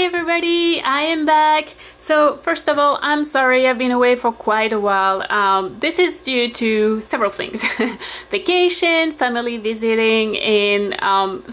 Hi everybody, I am back. So first of all, I'm sorry I've been away for quite a while. This is due to several things. Vacation, family visiting, and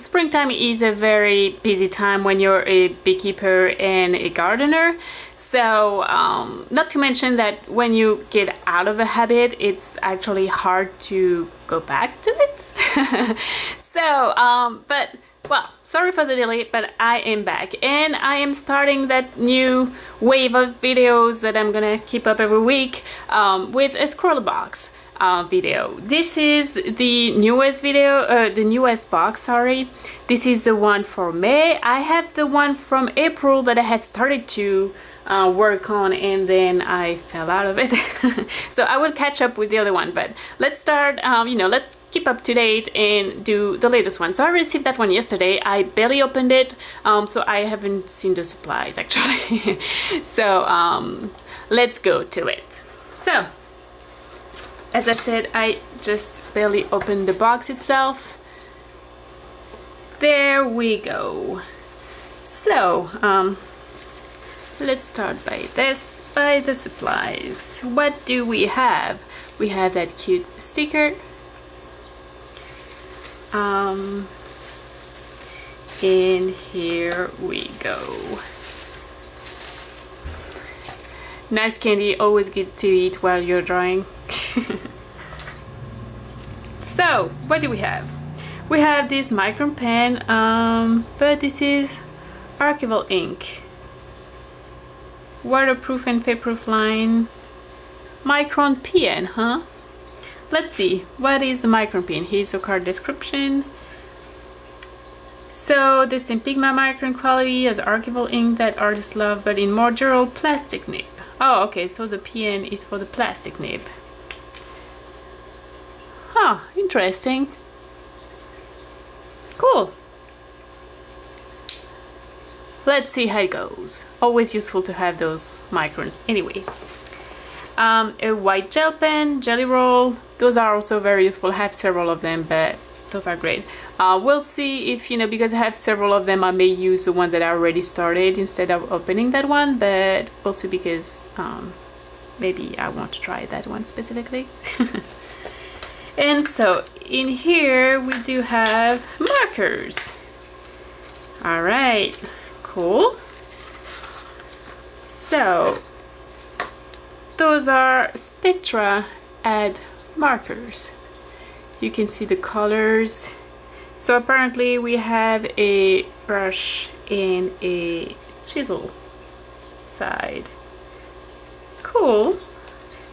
springtime is a very busy time when you're a beekeeper and a gardener. So not to mention that when you get out of a habit, it's actually hard to go back to it. But well, sorry for the delay, but I am back and I am starting that new wave of videos that I'm gonna keep up every week with a Scrawlrbox video. This is the newest video, the newest box, sorry. This is the one for May. I have the one from April that I had started to work on and then I fell out of it. So I will catch up with the other one, but let's start, let's keep up to date and do the latest one. So I received that one yesterday. I barely opened it, so I haven't seen the supplies actually. So let's go to it. So as I said, I just barely opened the box itself. There we go. So let's start by the supplies. What do we have? We have that cute sticker. And here we go. Nice candy, always good to eat while you're drawing. So, what do we have? We have this micron pen, but this is archival ink. Waterproof and fade-proof line. Micron pen, huh? Let's see, what is a micron pen? Here's a card description. So the same pigment micron quality as archival ink that artists love, but in more durable plastic nib. Oh, okay, so the pen is for the plastic nib. Huh, interesting. Cool. Let's see how it goes. Always useful to have those microns. Anyway, a white gel pen, jelly roll. Those are also very useful. I have several of them, but those are great. We'll see if, because I have several of them, I may use the one that I already started instead of opening that one, but we'll see because maybe I want to try that one specifically. And so in here we do have markers. All right. Cool. So those are Spectra Add markers. You can see the colors. So apparently we have a brush and a chisel side. Cool.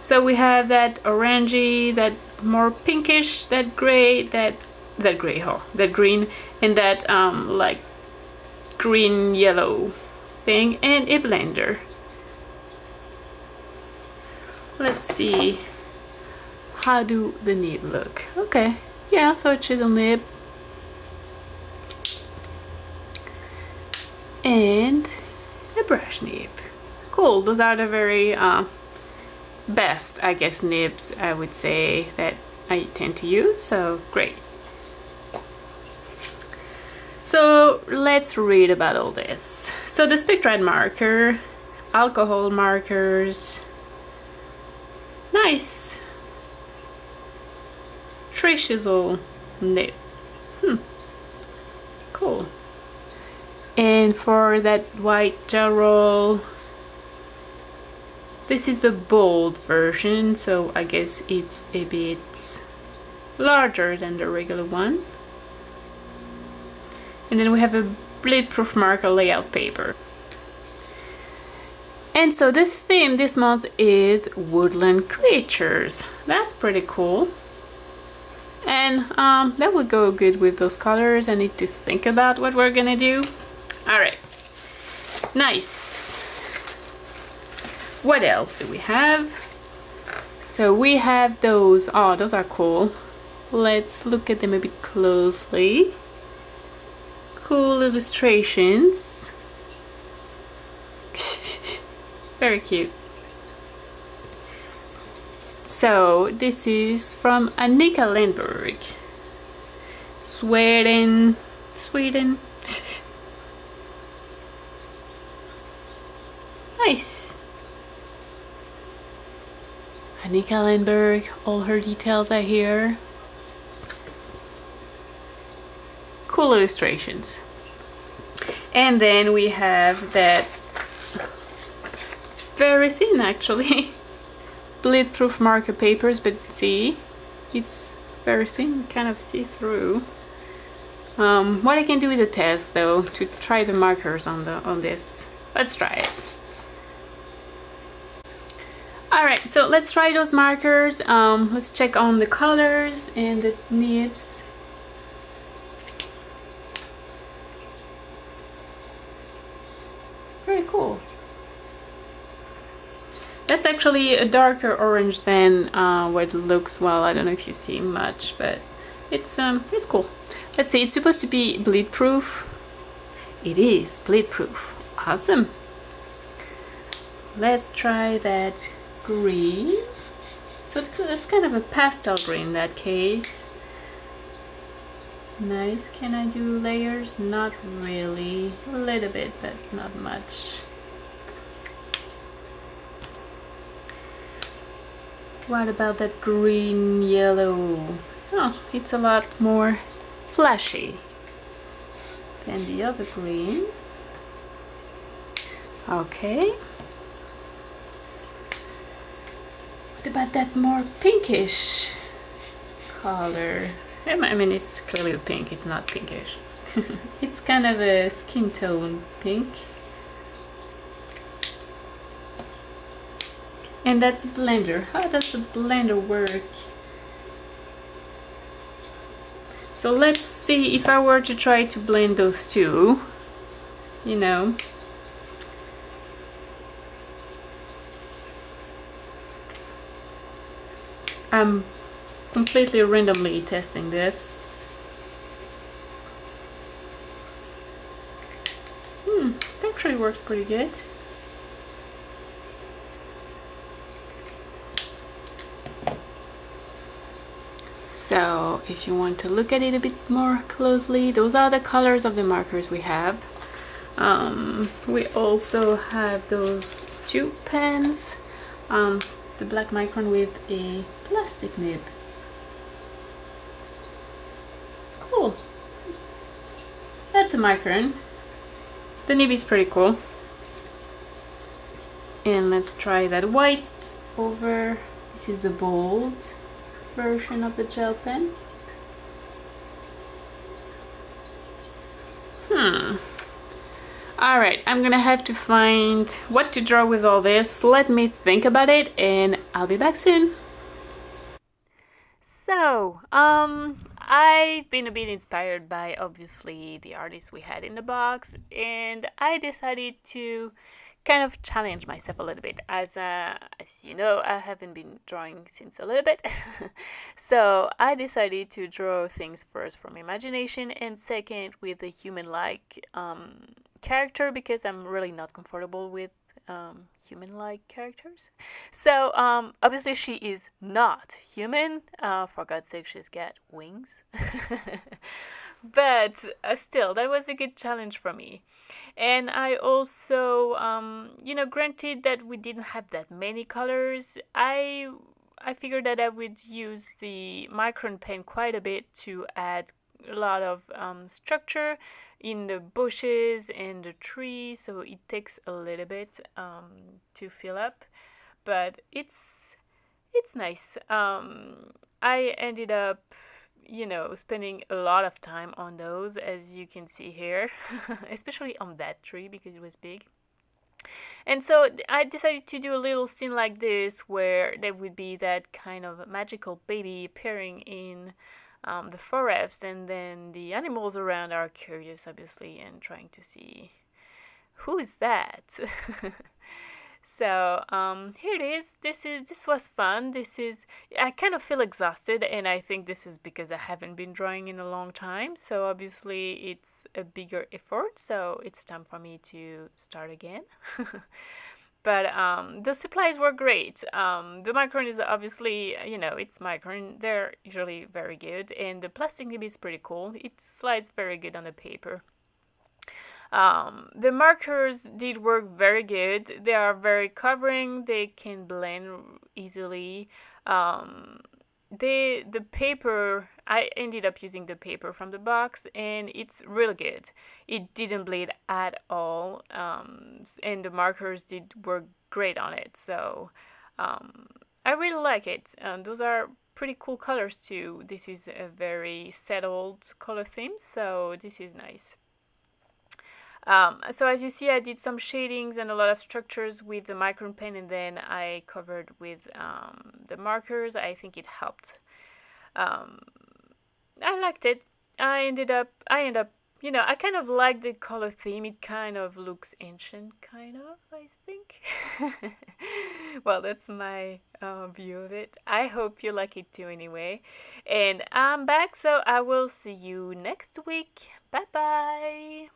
So we have that orangey, that more pinkish, that gray, that green, and that like green yellow thing, and a blender. Let's see, how do the nib look? Okay, yeah, so a chisel nib and a brush nib. Cool. Those are the very best, I guess, nibs I would say that I tend to use, so great. So let's read about all this. So the Spectra marker, alcohol markers, nice. Tree chisel nib, cool. And for that white gel roll, this is the bold version, so I guess it's a bit larger than the regular one. And then we have a bleed-proof marker layout paper. And so the theme this month is woodland creatures. That's pretty cool. And that would go good with those colors. I need to think about what we're gonna do. All right, nice. What else do we have? So we have those, oh, those are cool. Let's look at them a bit closely. Cool illustrations. Very cute. So this is from Annika Lindberg, Sweden. Nice. Annika Lindberg, all her details are here. Cool illustrations. And then we have that very thin, actually, bleed-proof marker papers, but see, it's very thin, kind of see-through. What I can do is a test, though, to try the markers on this. Let's try it. Alright, so let's try those markers. Let's check on the colors and the nibs. Very cool. That's actually a darker orange than what it looks. Well, I don't know if you see much, but it's cool. Let's see, it's supposed to be bleed proof. It is bleed proof. Awesome. Let's try that green. So it's kind of a pastel green in that case. Nice. Can I do layers? Not really. A little bit, but not much. What about that green yellow? Oh, it's a lot more flashy than the other green. Okay. What about that more pinkish color? I mean, it's clearly pink, it's not pinkish. It's kind of a skin tone pink. And that's a blender. How does the blender work? So let's see if I were to try to blend those two, you know. I'm completely randomly testing this. It actually works pretty good. So if you want to look at it a bit more closely, those are the colors of the markers we have. We also have those two pens, the black micron with a plastic nib. Cool. That's a micron. The nib is pretty cool. And let's try that white over. This is the bold version of the gel pen. Alright, I'm gonna have to find what to draw with all this. Let me think about it and I'll be back soon. So, I've been a bit inspired by obviously the artists we had in the box, and I decided to kind of challenge myself a little bit. As you know, I haven't been drawing since a little bit. So I decided to draw things first from imagination and second with a human-like character, because I'm really not comfortable with human-like characters. So obviously she is not human. For God's sake, she's got wings. But still, that was a good challenge for me. And I also, you know, granted that we didn't have that many colors, I figured that I would use the micron pen quite a bit to add a lot of structure in the bushes and the trees, so it takes a little bit to fill up, but it's nice. I ended up, you know, spending a lot of time on those, as you can see here, especially on that tree because it was big. And so I decided to do a little scene like this where there would be that kind of magical baby appearing in the forest, and then the animals around are curious, obviously, and trying to see who is that. So here it is. This was fun. I kind of feel exhausted, and I think this is because I haven't been drawing in a long time, so obviously it's a bigger effort, so it's time for me to start again. But the supplies were great. The micron is obviously, you know, it's micron. They're usually very good, and the plastic nib is pretty cool. It slides very good on the paper. The markers did work very good. They are very covering. They can blend easily. The paper, I ended up using the paper from the box, and it's really good. It didn't bleed at all, and the markers did work great on it. So I really like it. Those are pretty cool colors too. This is a very settled color theme, so this is nice. So as you see, I did some shadings and a lot of structures with the micron pen, and then I covered with the markers. I think it helped. I liked it. I end up, I kind of like the color theme. It kind of looks ancient, kind of, I think. Well, that's my view of it. I hope you like it too anyway. And I'm back, so I will see you next week. Bye bye.